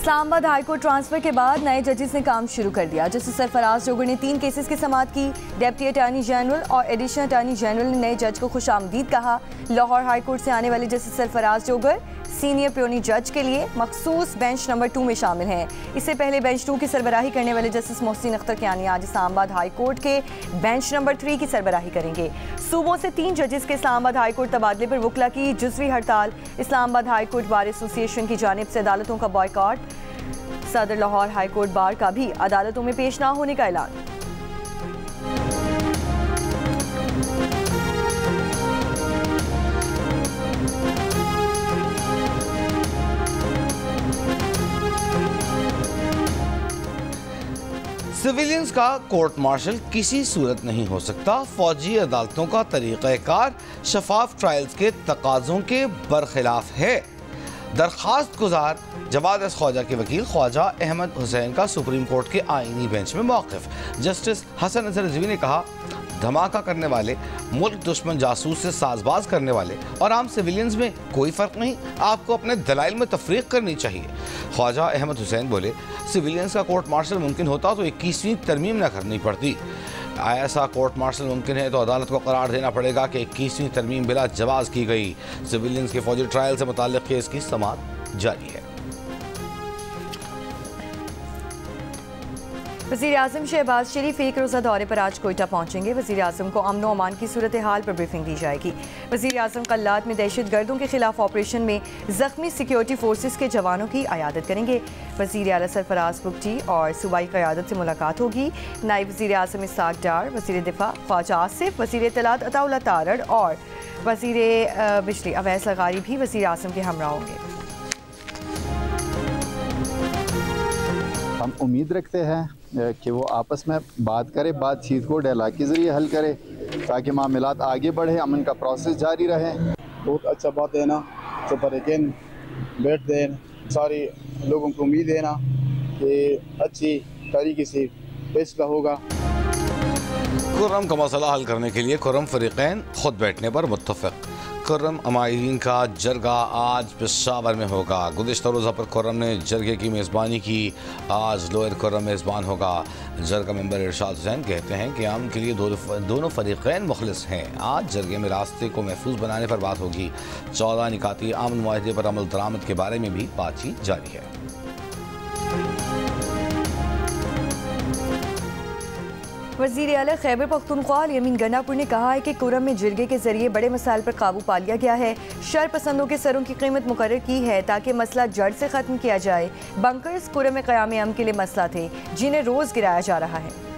Islamabad high court transfer के बाद नए जजेस ने काम शुरू कर दिया। जस्टिस सरफराज जोगर ने 3 केसेस की समाअत की। डिप्टी अटॉर्नी जनरल और एडिशनल अटॉर्नी जनरल ने नए जज को खुशामदीद कहा। लाहौर हाईकोर्ट से आने वाले जस्टिस सरफराज जोगर सीनियर प्योनी जज के लिए मखसूस बेंच नंबर 2 में शामिल हैं। इससे पहले बेंच 2 की सरबराही करने वाले जस्टिस मोहसिन अख्तर कियानी आज इस्लामाबाद हाईकोर्ट के बेंच नंबर 3 की सरबराही करेंगे। सूबों से 3 जजेस के इस्लामाबाद हाईकोर्ट तबादले पर वकला की जुज़वी हड़ताल। इस्लामाबाद हाईकोर्ट बार एसोसिएशन की जानिब से अदालतों का बॉयकॉट। सदर लाहौर हाईकोर्ट बार का भी अदालतों में पेश न होने का ऐलान। सिविलियंस का कोर्ट मार्शल किसी सूरत नहीं हो सकता। फौजी अदालतों का तरीक़ाकार शफाफ ट्रायल्स के तकाज़ों के बरखिलाफ है। दरख्वास्त गुजार जवाद ख्वाजा के वकील ख्वाजा अहमद हुसैन का सुप्रीम कोर्ट के आईनी बेंच में मौक़िफ़। जस्टिस हसन नज़र रिजवी ने कहा, धमाका करने वाले, मुल्क दुश्मन जासूस से साजबाज करने वाले और आम सिविलियंस में कोई फ़र्क नहीं। आपको अपने दलाइल में तफरीक करनी चाहिए। ख्वाजा अहमद हुसैन बोले, सिविलियंस का कोर्ट मार्शल मुमकिन होता तो 21वीं तरमीम न करनी पड़ती। ऐसा कोर्ट मार्शल मुमकिन है तो अदालत को करार देना पड़ेगा कि 21वीं तरमीम बिला जवाज की गई। सिविलियंस के फौजी ट्रायल से मुताल्लिक़ केस की समाअत जारी है। वज़ीर आज़म शहबाज शरीफ 1 रोज़ा दौरे पर आज कोयटा पहुंचेंगे। वज़ीर आज़म को अमन व अमान की सूरत हाल पर ब्रीफिंग दी जाएगी। वज़ीर आज़म कल्लात में दहशत गर्दों के खिलाफ ऑपरेशन में ज़ख्मी सिक्योरिटी फोर्सेस के जवानों की अयादत करेंगे। वज़ीर आला सरफराज बुगटी और सूबाई क़यादत से मुलाकात होगी। नायब वज़ीर आज़म इस्हाक़ डार, वज़ीर दिफा ख्वाजा आसिफ, वज़ीर इत्तलात अताउल्लाह तारड़ और वज़ीर बिजली अवैस लगारी भी वज़ीर आज़म के हमरा होंगे। हम उम्मीद रखते हैं कि वो आपस में बात करे, बातचीत को डायलॉग के ज़रिए हल करे ताकि मामलात आगे बढ़े, अमन का प्रोसेस जारी रहे। बहुत अच्छा बात है ना, तो लेकिन बैठ दें, सारे लोगों को उम्मीद है ना कि अच्छी तरीके से फैसला होगा। खुर्रम का मसला हल करने के लिए खुर्रम फरीक़ैन खुद बैठने पर मुत्तफ़िक़। खुर्रम अमायरीन का जरगा आज पेशावर में होगा। गुज़िश्ता रोज़ा पर खुर्रम ने जरगे की मेज़बानी की, आज लोअर खुर्रम मेज़बान होगा। जरगा मेंबर इरशाद हुसैन कहते हैं कि आम के लिए दोनों फरीक़ैन मुखलिस हैं। आज जरगे में रास्ते को महफूज बनाने पर बात होगी। 14 निकाती अमन मुआहदे पर अमल दरामद के बारे में भी बातचीत जारी है। वज़ीर आला खैबर पख्तूनख्वा यमीन गन्नापुर ने कहा है कि खुर्रम में जिरगे के जरिए बड़े मसाइल पर काबू पा लिया गया है। शर पसंदों के सरों की कीमत मुकर्रर की है ताकि मसला जड़ से ख़त्म किया जाए। बंकर्स खुर्रम में क़याम अमन के लिए मसला थे जिन्हें रोज़ गिराया जा रहा है।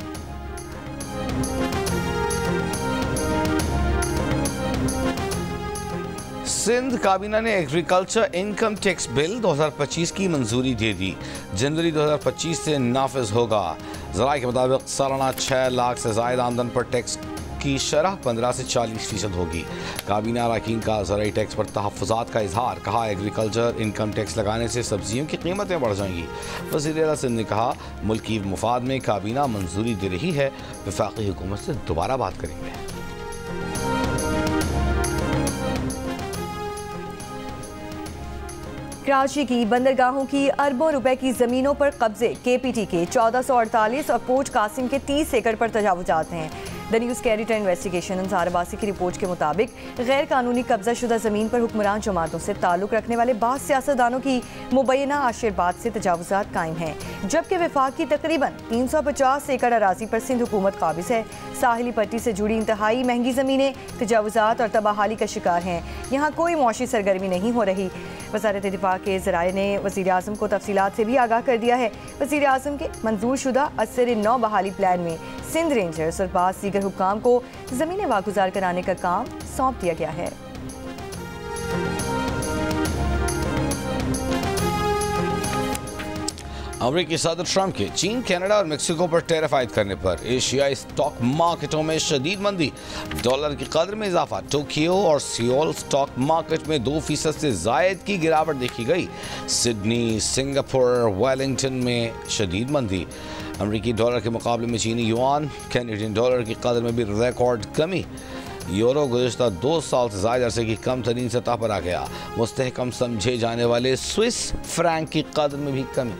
सिंध काबीना ने एग्रीकल्चर इनकम टैक्स बिल 2025 की मंजूरी दे दी। जनवरी 2025 से नाफिज होगा। ज़राए के मुताबिक सालाना 6 लाख से ज़ायद आमदन पर टैक्स की शरह 15 से 40% होगी। काबीना अरकान का ज़राई टैक्स पर तहफ़्फ़ुज़ात का इजहार। कहा, एग्रीकल्चर इनकम टैक्स लगाने से सब्जियों की कीमतें बढ़ जाएंगी। वज़ीर आला सिंध ने कहा, मुल्की मुफाद में काबीना मंजूरी दे रही है, वफाकी हुकूमत से दोबारा बात करेंगे। कराची की बंदरगाहों की अरबों रुपए की ज़मीनों पर कब्जे। KPT के 1448 और पोर्ट कासिम के 30 एकड़ पर तजावुज़ात हैं। द न्यूज़ कैरिटर इन्वेस्टिगेशन अंसार अब्बासी की रिपोर्ट के मुताबिक गैर कानूनी कब्जा शुदा ज़मीन पर हुक्मरान जमातों से ताल्लुक़ रखने वाले बाज़ सियासतदानों की मुबैना आशीर्वाद से तजावुज़ात कायम हैं, जबकि वफाक की तकरीबन 350 एकड़ अराज़ी पर सिंध हुकूमत काबिज़ है। साहिली पट्टी से जुड़ी इंतहाई महंगी ज़मीनें तजावुज़ात और तबाहाली का शिकार हैं। यहाँ कोई मुआशी सरगर्मी नहीं हो रही। वज़ारत दिफा के ज़राए ने वज़ीर आज़म को तफसीलात से भी आगाह कर दिया है। वज़ीर आज़म के मंजूर शुदा असर 9 बहाली प्लान में सिंध रेंजर्स और बाज़ दीगर हुक्काम को ज़मीनें वागुजार कराने का काम सौंप दिया गया है। अमेरिकी सदर ट्रंप के चीन, कनाडा और मेक्सिको पर टैरिफ आयद करने पर एशियाई स्टॉक मार्केटों में शदीद मंदी। डॉलर की कदर में इजाफा। टोक्यो और सियोल स्टॉक मार्केट में 2% से जायद की गिरावट देखी गई। सिडनी, सिंगापुर, वेलिंगटन में शदीद मंदी। अमेरिकी डॉलर के मुकाबले में चीनी युआन, कैनेडियन डॉलर की कदर में भी रिकॉर्ड कमी। यूरो गुज़िश्ता 2 साल से ज़्यादा अरसे की कम तरीन सतह पर आ गया। मुस्तहकम समझे जाने वाले स्विस फ्रैंक की कदर में भी कमी।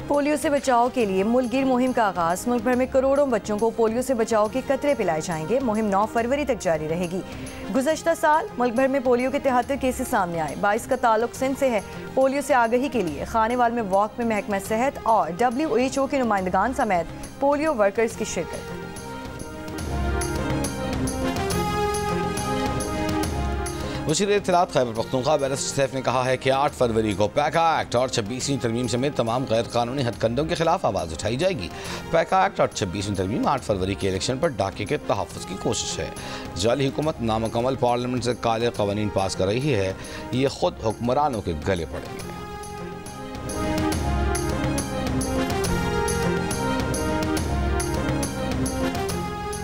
पोलियो से बचाव के लिए मुल्कगिर मुहिम का आगाज। मुल्क भर में करोड़ों बच्चों को पोलियो से बचाव के कतरे पिलाए जाएंगे। मुहिम 9 फरवरी तक जारी रहेगी। गुज़श्ता साल मुल्क भर में पोलियो के 73 केसेस सामने आए। 22 का ताल्लुक सिंध से है। पोलियो से आगाही के लिए खानेवाल में वॉक में महकमा सेहत और WHO के नुमाइंदगान समेत पोलियो वर्कर्स की शिरकत। वज़ीर इत्तलात खैबर पख्तूनख्वा बैरिस्टर सैफ ने कहा है कि 8 फरवरी को पैका एक्ट और 26वीं तरमीम समेत तमाम गैर कानूनी हथकंडों के खिलाफ आवाज़ उठाई जाएगी। पैका एक्ट और 26वीं तरमीम 8 फरवरी के इलेक्शन पर डाके के तहफ़्फ़ुज़ की कोशिश है। जाली हुकूमत नामुकम्मल पार्लियामेंट से काले क़वानीन पास कर रही है। ये खुद हुक्मरानों के गले पड़ेंगे।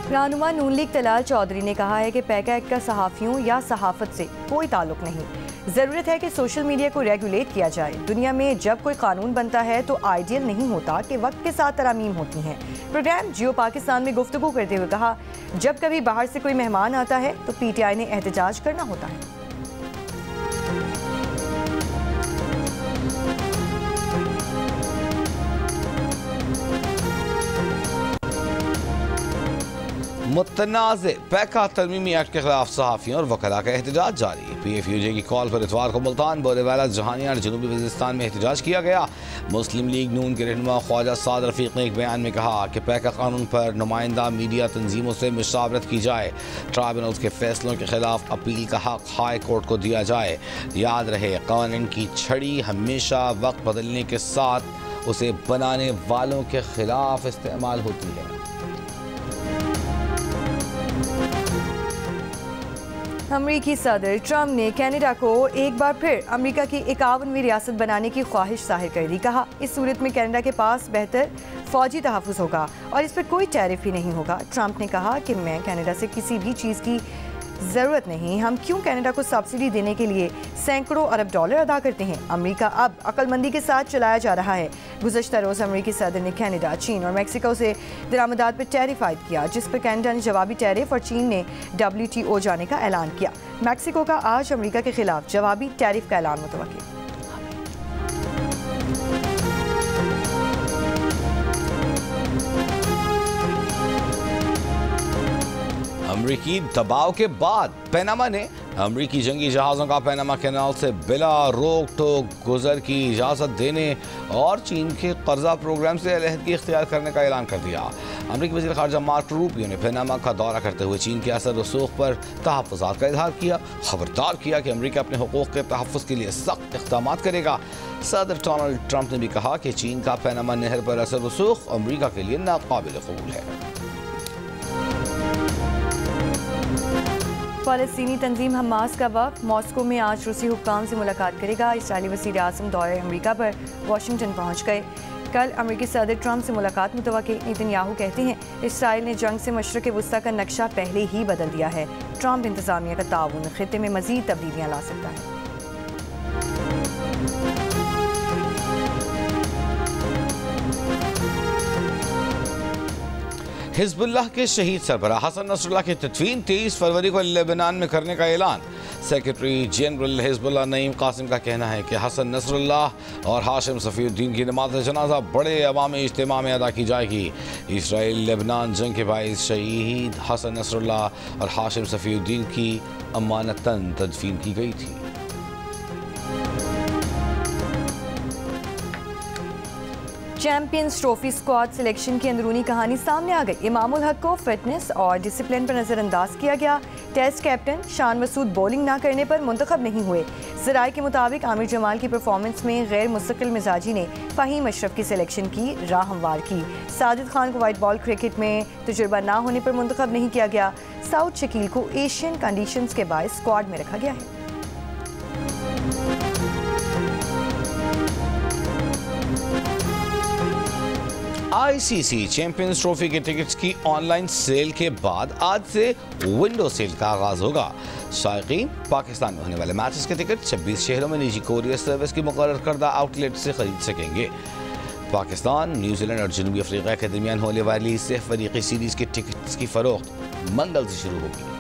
रहनुमा नून लीग तलाल चौधरी ने कहा है कि पैका एक्ट का सहाफ़ियों या सहाफ़त से कोई ताल्लुक नहीं। ज़रूरत है कि सोशल मीडिया को रेगुलेट किया जाए। दुनिया में जब कोई कानून बनता है तो आइडियल नहीं होता कि वक्त के साथ तरामीम होती हैं। प्रोग्राम जियो पाकिस्तान में गुफ्तगू करते हुए कहा, जब कभी बाहर से कोई मेहमान आता है तो PTI ने एहतजाज करना होता है। मुतनाज़ पैका तरमीमी एक्ट के खिलाफ सहाफ़ियों और वकला का एहतजाज जारी। PFUJ की कॉल पर इतवार को मुल्तान, बोरेवाला, जहानिया और जनूबी वज़ीरिस्तान में एहतजाज किया गया। मुस्लिम लीग नून के रहनुमा ख्वाजा साद रफ़ीक ने एक बयान में कहा कि पैका कानून पर नुमाइंदा मीडिया तंजीमों से मुशावरत की जाए। ट्राइब्यूनल्स के फैसलों के खिलाफ अपील का हक हाई कोर्ट को दिया जाए। याद रहे, कानून की छड़ी हमेशा वक्त बदलने के साथ उसे बनाने वालों के खिलाफ इस्तेमाल होती है। अमरीकी सदर ट्रंप ने कनाडा को एक बार फिर अमेरिका की 51वीं रियासत बनाने की ख्वाहिश जाहिर कर दी। कहा, इस सूरत में कनाडा के पास बेहतर फौजी तहफ़्फ़ुज़ होगा और इस पर कोई टैरिफ ही नहीं होगा। ट्रंप ने कहा कि मैं कनाडा से किसी भी चीज़ की ज़रूरत नहीं। हम क्यों कनाडा को सब्सिडी देने के लिए सैकड़ों अरब डॉलर अदा करते हैं। अमेरिका अब अक्लमंदी के साथ चलाया जा रहा है। गुज़श्ता रोज़ अमेरिकी सदर ने कनाडा, चीन और मैक्सिको से दरामदात पर टैरिफ आयद किया, जिस पर कनाडा ने जवाबी टैरिफ और चीन ने WTO जाने का ऐलान किया। मैक्सिको का आज अमेरिका के खिलाफ जवाबी टैरिफ का ऐलान मुतवक्किल। अमरीकी दबाव के बाद पनामा ने अमरीकी जंगी जहाज़ों का पनामा कैनाल से बिला रोक टोक गुजर की इजाज़त देने और चीन के कर्जा प्रोग्राम से अलहदगी इख्तियार करने का ऐलान कर दिया। अमरीकी वज़ीर ख़ारजा मार्क रूबियो ने पनामा का दौरा करते हुए चीन के असर रसूख पर तहफ़्फ़ुज़ात का इज़हार किया। खबरदार किया कि अमरीका अपने हुकूक़ के तहफ़्फ़ुज़ के लिए सख्त इक़दाम करेगा। सदर डोनाल्ड ट्रंप ने भी कहा कि चीन का पनामा नहर पर असर रसूख अमरीका के लिए नाकाबिल क़बूल है। फ़लस्तीनी तंजीम हमास का वफ़द मॉस्को में आज रूसी हुक्काम से मुलाकात करेगा। इसराइली वज़ीर आज़म दौरे अमरीका पर वाशिंगटन पहुँच गए। कल अमरीकी सदर ट्रंप से मुलाकात मुतवक्किल। नेतन्याहू कहते हैं इसराइल ने जंग से मशरिक़ वस्ता का नक्शा पहले ही बदल दिया है। ट्रंप इंतज़ामिया का ताउन ख़ित्ते में मज़ीद तब्दीलियाँ ला सकता है। हिज़्बुल्लाह के शहीद सरबराह हसन नसरुल्लाह की तदफीन 23 फरवरी को लेबनान में करने का ऐलान। Secretary general Hezbollah Naim Qassem का कहना है कि हसन नसरुल्लाह और हाशिम सफ़ीउद्दीन की नमाज़ जनाजा बड़े अवामी इज्तिमा में अदा की जाएगी। इसराइल लेबनान जंग के बाइस शहीद हसन नसरुल्लाह और हाशिम सफ़ीउद्दीन की अमानतन तदफीन की गई थी। चैंपियंस ट्रॉफी स्क्वाड सिलेक्शन की अंदरूनी कहानी सामने आ गई। इमामुल हक को फिटनेस और डिसिप्लिन पर नज़रअंदाज किया गया। Test captain Shan Masood bowling ना करने पर मुंतखब नहीं हुए। ज़राए के मुताबिक आमिर जमाल की परफॉर्मेंस में गैर मुस्तकिल मिजाजी ने फ़हीम अशरफ की सिलेक्शन की राह हमवार की। साजिद खान को वाइट बॉल क्रिकेट में तजुर्बा ना होने पर मुंतखब नहीं किया गया। साउथ शकील को एशियन कंडीशंस के बायस स्क्वाड में रखा गया है। ICC चैंपियंस ट्रॉफी के टिकट्स की ऑनलाइन सेल के बाद आज से विंडो सेल का आगाज होगा। शायकीन पाकिस्तान में होने वाले मैचेस के टिकट 26 शहरों में निजी कोरियर सर्विस की मुकर्रर करदा आउटलेट से खरीद सकेंगे। पाकिस्तान, न्यूजीलैंड और जनूबी अफ्रीका के दरमियान होने वाली 6 फरीकी सीरीज के टिकट्स की फरोख्त मंगल से शुरू होगी।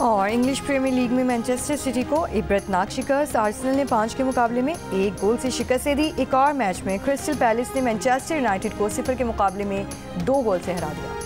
और इंग्लिश प्रीमियर लीग में मैनचेस्टर सिटी को इबरतनाक शिकस्त। आर्सेनल ने 5 के मुकाबले में 1 गोल से शिकस्त दे दी। एक और मैच में क्रिस्टल पैलेस ने मैनचेस्टर यूनाइटेड को 0 के मुकाबले में 2 गोल से हरा दिया।